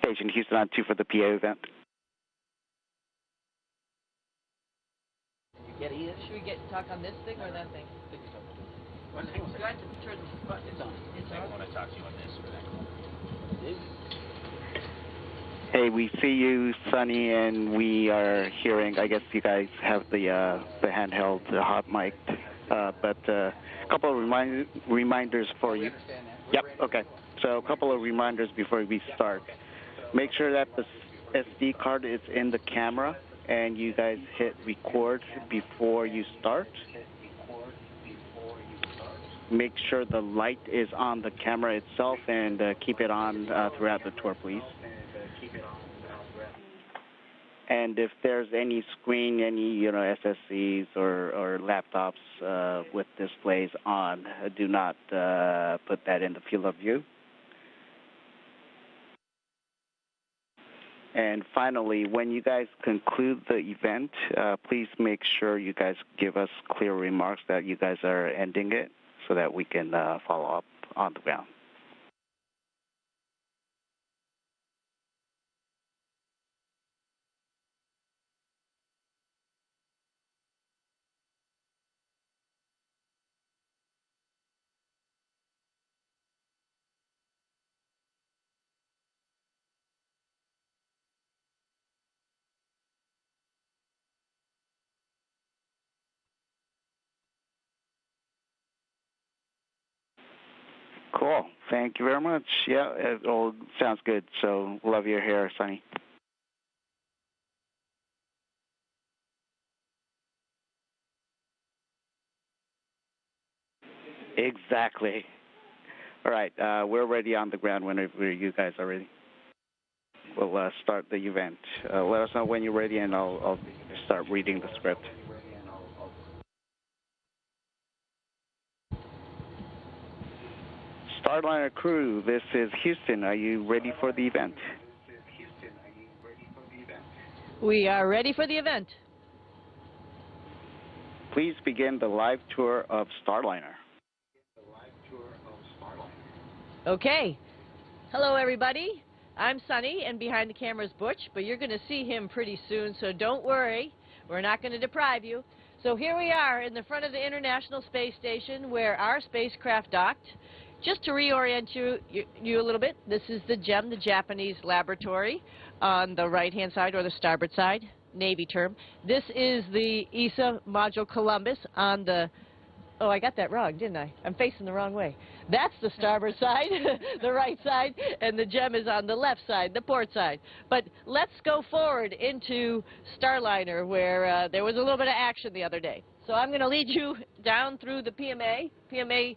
station, Houston on 2 for the PA event. Should we talk on this thing or that thing? Well, hang on a second. Do I have to turn this button? It's on. I want to talk to you on this for that. Hey, we see you, Suni, and we are hearing, I guess you guys have the handheld, the hot mic, but a couple of reminders for you. Yep, okay. So a couple of reminders before we start. Make sure that the SD card is in the camera and you guys hit record before you start. Make sure the light is on the camera itself and keep it on throughout the tour, please. And if there's any screen, any SSCs or laptops with displays on, do not put that in the field of view. And finally, when you guys conclude the event, please make sure you guys give us clear remarks that you guys are ending it so that we can follow up on the ground. Cool. Thank you very much. Yeah, it all sounds good. So love your hair, Suni. Exactly. All right, we're ready on the ground whenever you guys are ready. We'll start the event. Let us know when you're ready, and I'll start reading the script. Starliner crew, this is Houston. Are you ready for the event? We are ready for the event. Please begin the live tour of Starliner. Okay. Hello, everybody. I'm Suni, and behind the camera is Butch, but you're going to see him pretty soon, so don't worry. We're not going to deprive you. So here we are in the front of the International Space Station where our spacecraft docked. Just to reorient you a little bit, this is the GEM, the Japanese laboratory, on the right-hand side or the starboard side, Navy term. This is the ESA module Columbus on the, oh, I got that wrong, didn't I? I'm facing the wrong way. That's the starboard side, the right side, and the GEM is on the left side, the port side. But let's go forward into Starliner, where there was a little bit of action the other day. So I'm going to lead you down through the PMA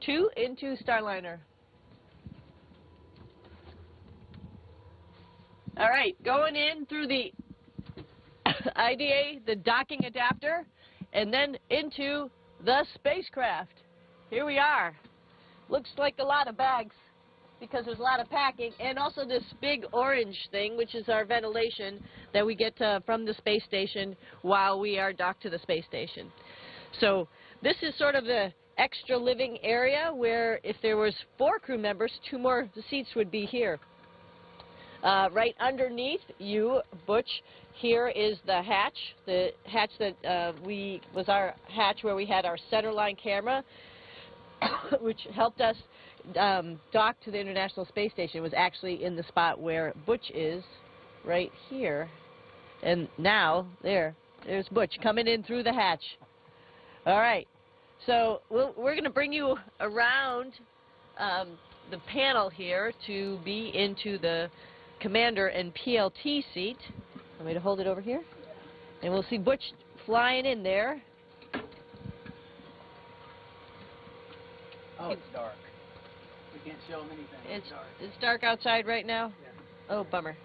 2 into Starliner. All right, going in through the IDA, the docking adapter, and then into the spacecraft. Here we are. Looks like a lot of bags because there's a lot of packing, and also this big orange thing, which is our ventilation that we get from the space station while we are docked to the space station. So this is sort of the extra living area where if there was 4 crew members, 2 more seats would be here. Right underneath you, Butch, here is the hatch that was our hatch where we had our centerline camera, which helped us dock to the International Space Station. It was actually in the spot where Butch is, right here. And now, there's Butch coming in through the hatch. All right. So we're going to bring you around the panel here to be into the commander and PLT seat. Want me to hold it over here? And we'll see Butch flying in there. Oh, it's dark. We can't show them anything. It's dark outside right now? Yeah. Oh, bummer.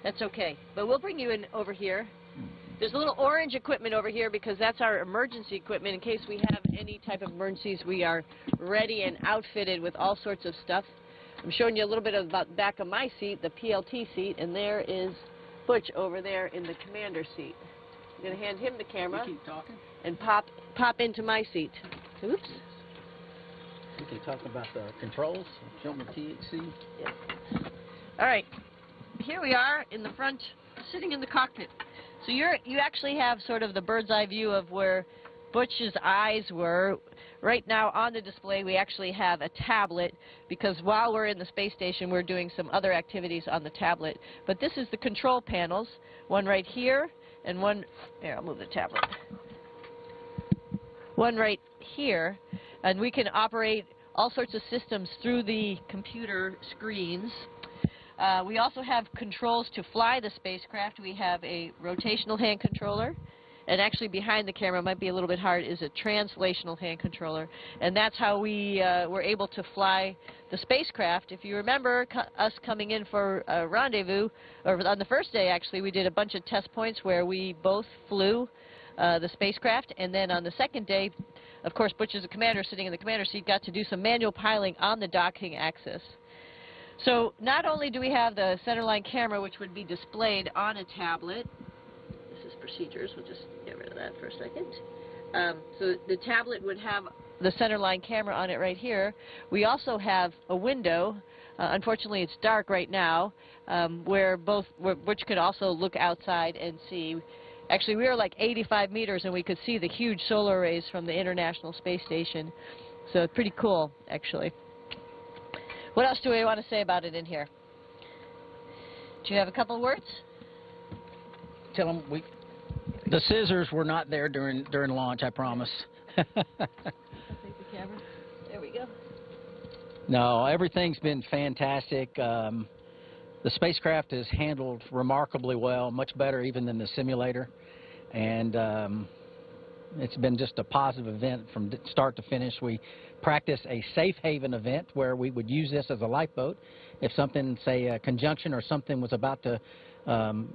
That's okay. But we'll bring you in over here. There's a little orange equipment over here because that's our emergency equipment. In case we have any type of emergencies, we are ready and outfitted with all sorts of stuff. I'm showing you a little bit about the back of my seat, the PLT seat, and there is Butch over there in the commander seat. I'm going to hand him the camera and pop into my seat. Oops. We can talk about the controls. Show me THC. Yeah. All right. here we are in the front, sitting in the cockpit. So you actually have sort of the bird's eye view of where Butch's eyes were. Right now on the display we actually have a tablet, because while we're in the space station we're doing some other activities on the tablet. But this is the control panels, one right here and one, here I'll move the tablet, one right here, and we can operate all sorts of systems through the computer screens. We also have controls to fly the spacecraft. We have a rotational hand controller, and actually behind the camera, might be a little bit hard, is a translational hand controller. And that's how we were able to fly the spacecraft. If you remember us coming in for a rendezvous, or on the first day actually, we did a bunch of test points where we both flew the spacecraft. And then on the second day, of course, Butch is a commander sitting in the commander seat, got to do some manual piloting on the docking axis. So not only do we have the centerline camera, which would be displayed on a tablet. This is procedures. We'll just get rid of that for a second. So the tablet would have the centerline camera on it right here. We also have a window. Unfortunately, it's dark right now, where Butch could also look outside and see. Actually, we were like 85 meters, and we could see the huge solar arrays from the International Space Station. So it's pretty cool, actually. What else do we want to say about it in here? Do you have a couple of words? Tell them the scissors were not there during launch, I promise. I'll take the camera. There we go. No, everything's been fantastic. The spacecraft is handled remarkably well, much better even than the simulator. And it's been just a positive event from start to finish. We practiced a safe haven event where we would use this as a lifeboat. If something, say a conjunction or something was about to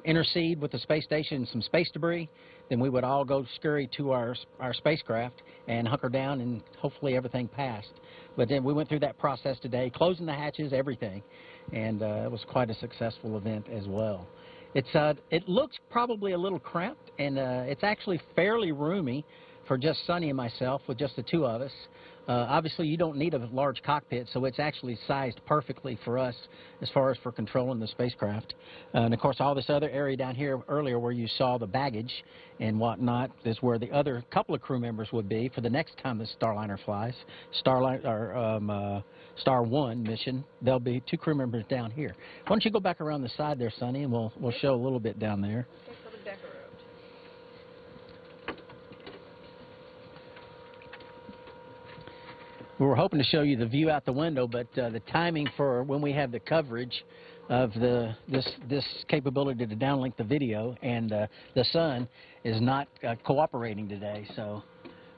intercede with the space station, some space debris, then we would all go scurry to our spacecraft and hunker down, and hopefully everything passed. But then we went through that process today, closing the hatches, everything, and it was quite a successful event as well. It looks probably a little cramped, and it's actually fairly roomy for just Suni and myself, with just the two of us. Obviously, you don't need a large cockpit, so it's actually sized perfectly for us as far as for controlling the spacecraft. And, of course, all this other area down here earlier where you saw the baggage and whatnot is where the other couple of crew members would be for the next time the Starliner flies. Star 1 mission, there'll be 2 crew members down here. Why don't you go back around the side there, Suni, and we'll show a little bit down there. Okay, coming back around. We were hoping to show you the view out the window, but the timing for when we have the coverage of this capability to downlink the video and the sun is not cooperating today, so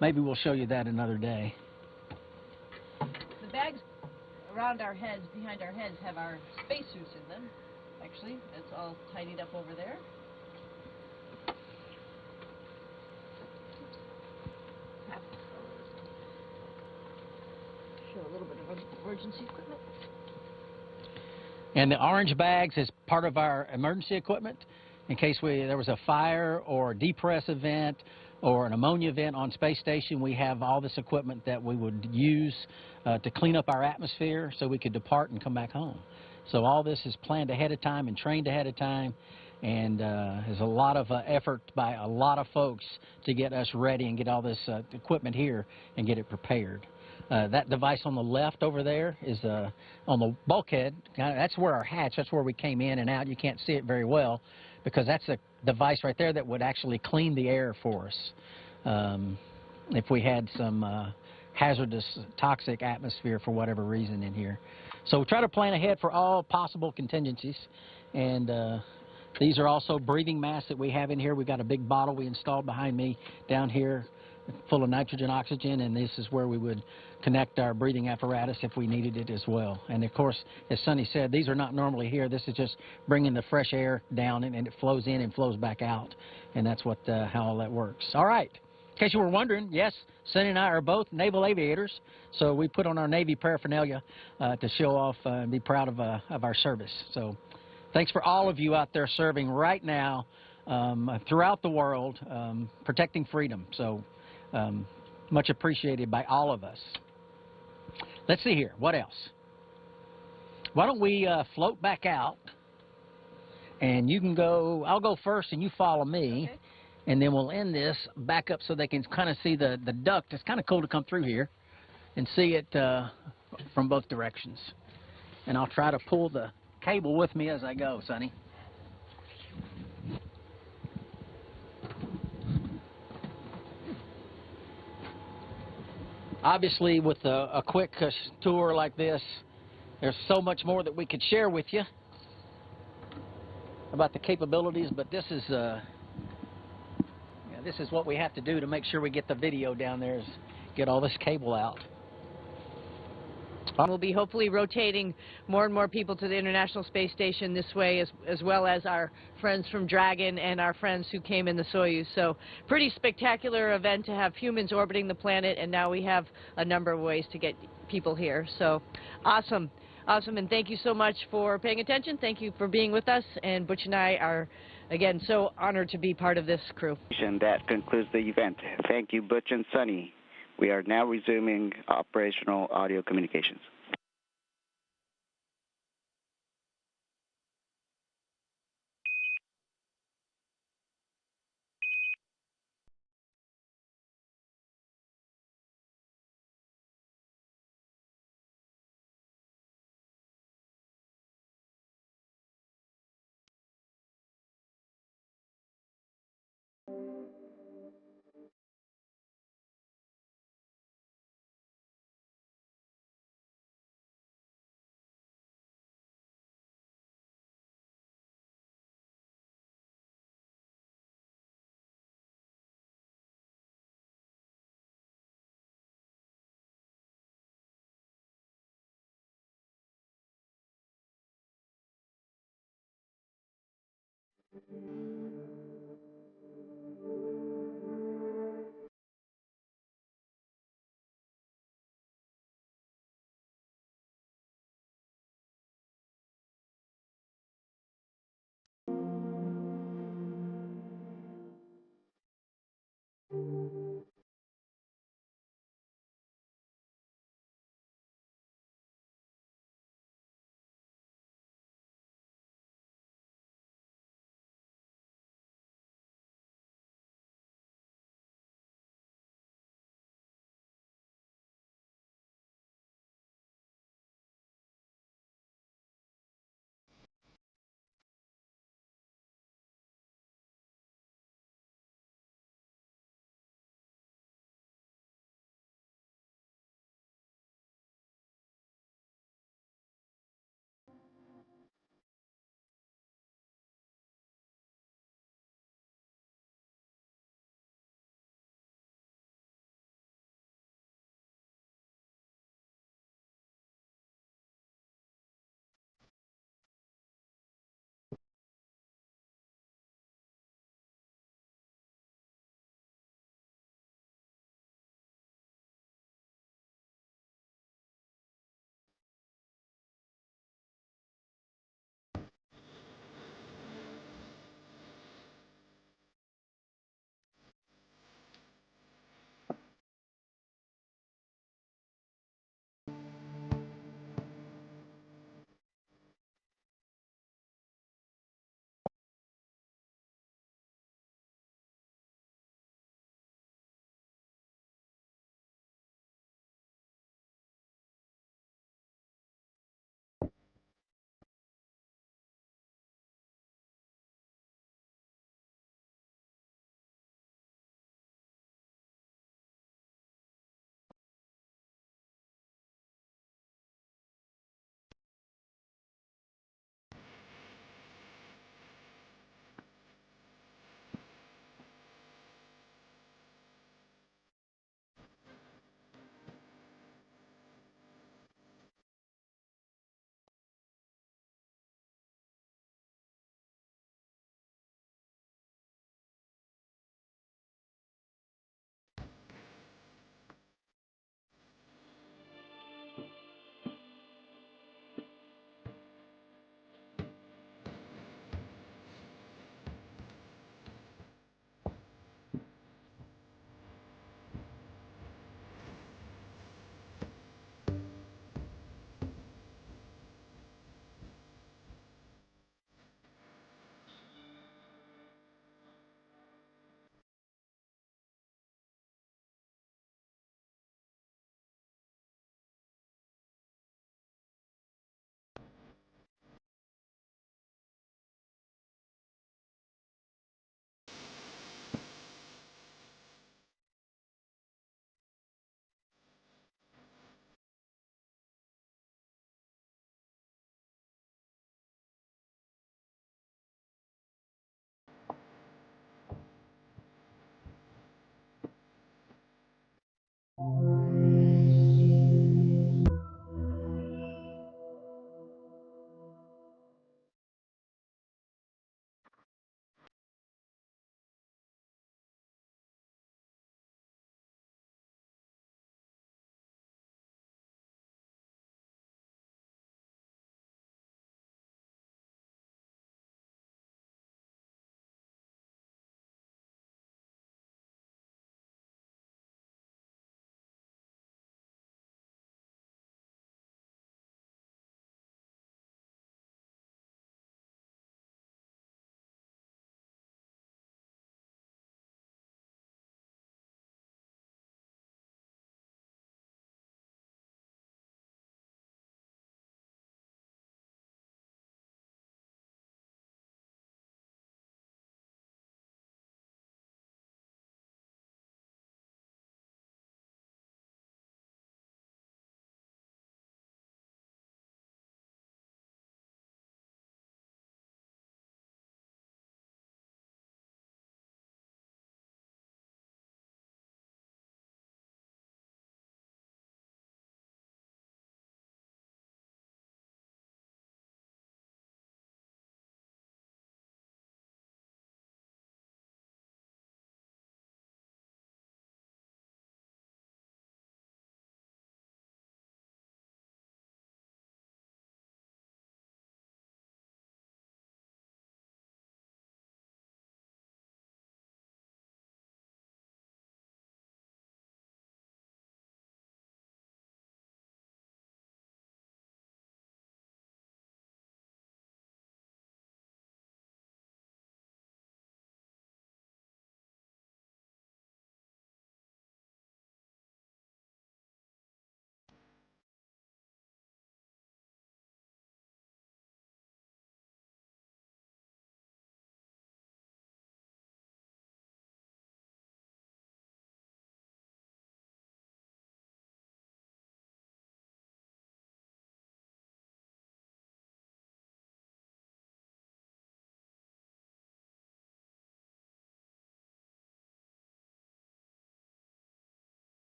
maybe we'll show you that another day. The bags around our heads, behind our heads, have our spacesuits in them. Actually, that's all tidied up over there. Show a little bit of emergency equipment. And the orange bags is part of our emergency equipment in case there was a fire or a depress event or an ammonia event on space station. We have all this equipment that we would use to clean up our atmosphere so we could depart and come back home. So all this is planned ahead of time and trained ahead of time, and there's a lot of effort by a lot of folks to get us ready and get all this equipment here and get it prepared. That device on the left over there is on the bulkhead. That's where our hatch, that's where we came in and out. You can't see it very well because that's a device right there that would actually clean the air for us if we had some hazardous, toxic atmosphere for whatever reason in here. So we try to plan ahead for all possible contingencies. And these are also breathing masks that we have in here. We've got a big bottle we installed behind me down here full of nitrogen, oxygen, and this is where we would connect our breathing apparatus if we needed it as well. And of course, as Suni said, these are not normally here. This is just bringing the fresh air down, and it flows in and flows back out, and that's what how all that works. All right. In case you were wondering, yes, Suni and I are both naval aviators, so we put on our Navy paraphernalia to show off and be proud of our service. So thanks for all of you out there serving right now throughout the world, protecting freedom. So much appreciated by all of us. Let's see here. What else? Why don't we float back out And you can go, I'll go first and you follow me. Okay. And then we'll end this back up so they can kind of see the duct. It's kind of cool to come through here and see it from both directions. And I'll try to pull the cable with me as I go, Sonny. Obviously, with a quick tour like this, there's so much more that we could share with you about the capabilities, but this is this is what we have to do to make sure we get the video down there, is get all this cable out. We'll be hopefully rotating more and more people to the International Space Station this way, as well as our friends from Dragon and our friends who came in the Soyuz. So pretty spectacular event to have humans orbiting the planet, and now we have a number of ways to get people here. So awesome. Awesome, and thank you so much for paying attention. Thank you for being with us, and Butch and I are, again, so honored to be part of this crew. And that concludes the event. Thank you, Butch and Suni. We are now resuming operational audio communications. you.